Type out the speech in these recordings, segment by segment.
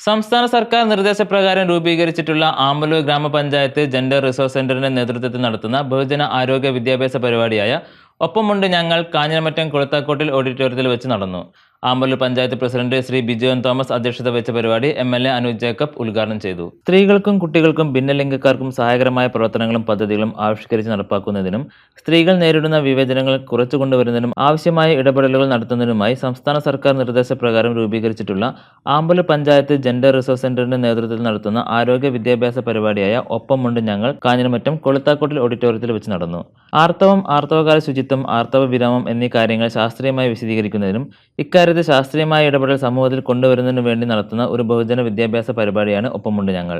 സംസ്ഥാന സർക്കാർ നിർദ്ദേശപ്രകാരം രൂപീകരിച്ചിട്ടുള്ള ആമ്പല്ലൂർ ഗ്രാമപഞ്ചായത്ത് ജെൻഡർ റിസോഴ്സ് സെന്ററിന്റെ നേതൃത്വത്തിൽ നടത്തുന്ന ബഹുജന ആരോഗ്യ വിദ്യാഭ്യാസ പരിപാടിയായ ഒപ്പമുണ്ട് ഞങ്ങൾ കാഞ്ഞിരമറ്റം കൊളുത്താക്കോട്ടിൽ ഓഡിറ്റോറിയത്തിൽ വെച്ച് നടന്നു. ആമ്പല്ലൂർ പഞ്ചായത്ത് പ്രസിഡന്റ് ശ്രീ ബിജോൻ തോമസ് അധ്യക്ഷത വഹിച്ച പരിപാടി MLA അനൂജ് ജേക്കബ് ഉദ്ഘാടനം ചെയ്തു. സ്ത്രീകൾക്കും കുട്ടികൾക്കും ഭിന്നലിംഗക്കാർക്കും സഹായകരമായ പ്രവർത്തനങ്ങളും പദ്ധതികളും ആവിഷ്കരിച്ച് നടപ്പാക്കുന്നതിനും സ്ത്രീകൾ നേരിടുന്ന വിവേചനങ്ങൾ കുറച്ചുകൊണ്ടുവരുന്നതിനും ആവശ്യമായ ഇടപെടലുകൾ നടത്തുന്നതിനുമായി സംസ്ഥാന സർക്കാർ നിർദ്ദേശപ്രകാരം രൂപീകരിച്ചിട്ടുള്ള ആമ്പല്ലൂർ പഞ്ചായത്ത് ജെൻഡർ റിസോഴ്സ് സെന്ററിന്റെ നേതൃത്വത്തിൽ നടത്തുന്ന ആരോഗ്യ വിദ്യാഭ്യാസ പരിപാടിയായ ഒപ്പമുണ്ട് ഞങ്ങൾ കാഞ്ഞിരമറ്റം കൊളുത്താക്കോട്ടിൽ ഓഡിറ്റോറിയത്തിൽ വെച്ച് നടന്നു. ആർത്തവം, ആർത്തവകാല ശുചിത്വം, ആർത്തവ വിരാമം എന്നീ കാര്യങ്ങൾ ശാസ്ത്രീയമായി വിശദീകരിക്കുന്നതിനും ഇക്കാര്യത്തിൽ ശാസ്ത്രീയമായ ഇടപെടൽ സമൂഹത്തിൽ കൊണ്ടുവരുന്നതിനു വേണ്ടി നടത്തുന്ന ഒരു ബഹുജന വിദ്യാഭ്യാസ പരിപാടിയാണ് ഒപ്പമുണ്ട് ഞങ്ങൾ.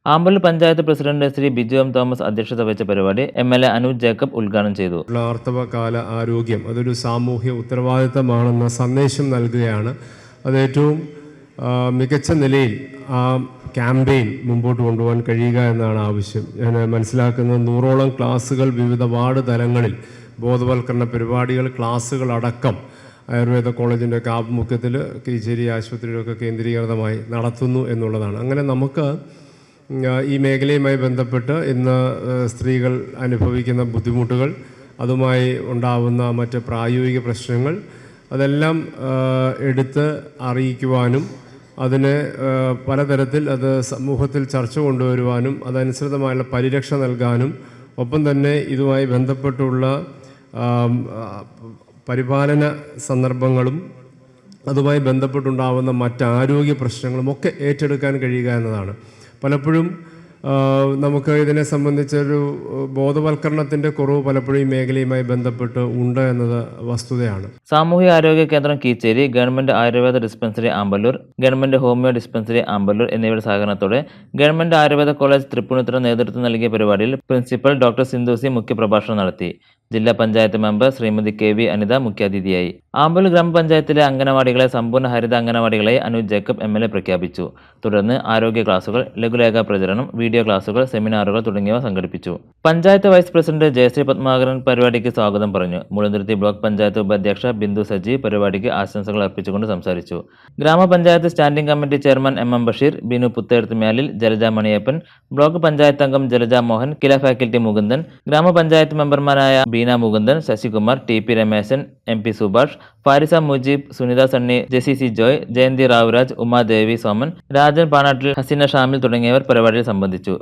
ആമ്പല്ലൂർ പഞ്ചായത്ത് പ്രസിഡന്റ് ശ്രീ ബിജോൻ തോമസ് അധ്യക്ഷത വഹിച്ച പരിപാടി MLA അനൂജ് ജേക്കബ് ഉദ്ഘാടനം ചെയ്തു. ആർത്തവകാല ആരോഗ്യം അതൊരു സാമൂഹ്യ ഉത്തരവാദിത്തമാണെന്ന സന്ദേശം നൽകുകയാണ്. അത് ഏറ്റവും മികച്ച നിലയിൽ ആ ക്യാമ്പയിൻ മുമ്പോട്ട് കൊണ്ടുപോകാൻ കഴിയുക എന്നാണ് ആവശ്യം. ഞാൻ മനസ്സിലാക്കുന്നത് 100ഓളം ക്ലാസ്സുകൾ വിവിധ വാർഡ് തലങ്ങളിൽ ബോധവൽക്കരണ പരിപാടികൾ, ക്ലാസ്സുകൾ അടക്കം ആയുർവേദ കോളേജിൻ്റെ ഒക്കെ ആഭിമുഖ്യത്തിൽ കീച്ചേരി ആശുപത്രിയിലൊക്കെ കേന്ദ്രീകൃതമായി നടത്തുന്നു എന്നുള്ളതാണ്. അങ്ങനെ നമുക്ക് ഈ മേഖലയുമായി ബന്ധപ്പെട്ട് ഇന്ന് സ്ത്രീകൾ അനുഭവിക്കുന്ന ബുദ്ധിമുട്ടുകൾ, അതുമായി ഉണ്ടാവുന്ന മറ്റ് പ്രായോഗിക പ്രശ്നങ്ങൾ അതെല്ലാം എടുത്ത് അറിയിക്കുവാനും അതിനെ പലതരത്തിൽ അത് സമൂഹത്തിൽ ചർച്ച കൊണ്ടുവരുവാനും അതനുസൃതമായുള്ള പരിരക്ഷ നൽകാനും ഒപ്പം തന്നെ ഇതുമായി ബന്ധപ്പെട്ടുള്ള പരിപാലന സന്ദർഭങ്ങളും അതുമായി ബന്ധപ്പെട്ടുണ്ടാകുന്ന മറ്റ് ആരോഗ്യ പ്രശ്നങ്ങളും ഒക്കെ ഏറ്റെടുക്കാൻ കഴിയുക എന്നതാണ്. പലപ്പോഴും നമുക്ക് ഇതിനെ സംബന്ധിച്ചൊരു ബോധവൽക്കരണത്തിൻ്റെ കുറവ് പലപ്പോഴും ഈ മേഖലയുമായി ബന്ധപ്പെട്ട് ഉണ്ട് എന്നത് വസ്തുതയാണ്. സാമൂഹിക ആരോഗ്യ കേന്ദ്രം Keecheri, government Ayurveda dispensary Ampallur, government homeo dispensary Ampallur എന്നിവയുടെ സഹകരണത്തോടെ ഗവൺമെന്റ് ആയുർവേദ കോളേജ് തൃപ്പൂണിത്തുറ നേതൃത്വം നൽകിയ പരിപാടിയിൽ പ്രിൻസിപ്പൽ ഡോക്ടർ സിന്ധുസി മുഖ്യപ്രഭാഷണം നടത്തി. ജില്ലാ പഞ്ചായത്ത് മെമ്പർ ശ്രീമതി KV അനിത മുഖ്യാതിഥിയായി. ആമ്പല്ലൂർ ഗ്രാമപഞ്ചായത്തിലെ അംഗനവാടികളെ സമ്പൂർണ്ണ ഹരിത അംഗനവാടികളായി അനൂജ് ജേക്കബ് MLA പ്രഖ്യാപിച്ചു. തുടർന്ന് ആരോഗ്യ ക്ലാസുകൾ, ലഘുലേഖ പ്രചരണം, വീഡിയോ ക്ലാസുകൾ, സെമിനാറുകൾ തുടങ്ങിയവ സംഘടിപ്പിച്ചു. പഞ്ചായത്ത് വൈസ് പ്രസിഡന്റ് ജയശ്രീ പത്മാകരൻ പരിപാടിക്ക് സ്വാഗതം പറഞ്ഞു. മുളന്തുരുത്തി ബ്ലോക്ക് പഞ്ചായത്ത് ഉപാധ്യക്ഷ ബിന്ദു സജി പരിപാടിക്ക് ആശംസകൾ അർപ്പിച്ചുകൊണ്ട് സംസാരിച്ചു. ഗ്രാമപഞ്ചായത്ത് standing committee chairman MM Basheer, Binu Putherthumyalil, Jalaja Maniyappan, block panchayat അംഗം ജലജ മോഹൻ, കില ഫാക്കൽറ്റി മുകുന്ദൻ, ഗ്രാമപഞ്ചായത്ത് മെമ്പർമാരായ Beena Mukundan, Sasikumar, TP Rameshan, MP Subhash, Farisa Mujeeb, Sunitha Sunny, JCC Joy, Jayanti റാവുരാജ്, Umadevi Soman, Rajan Panattil, Hasina Shamil തുടങ്ങിയവർ പരിപാടിയിൽ സംബന്ധിച്ചു.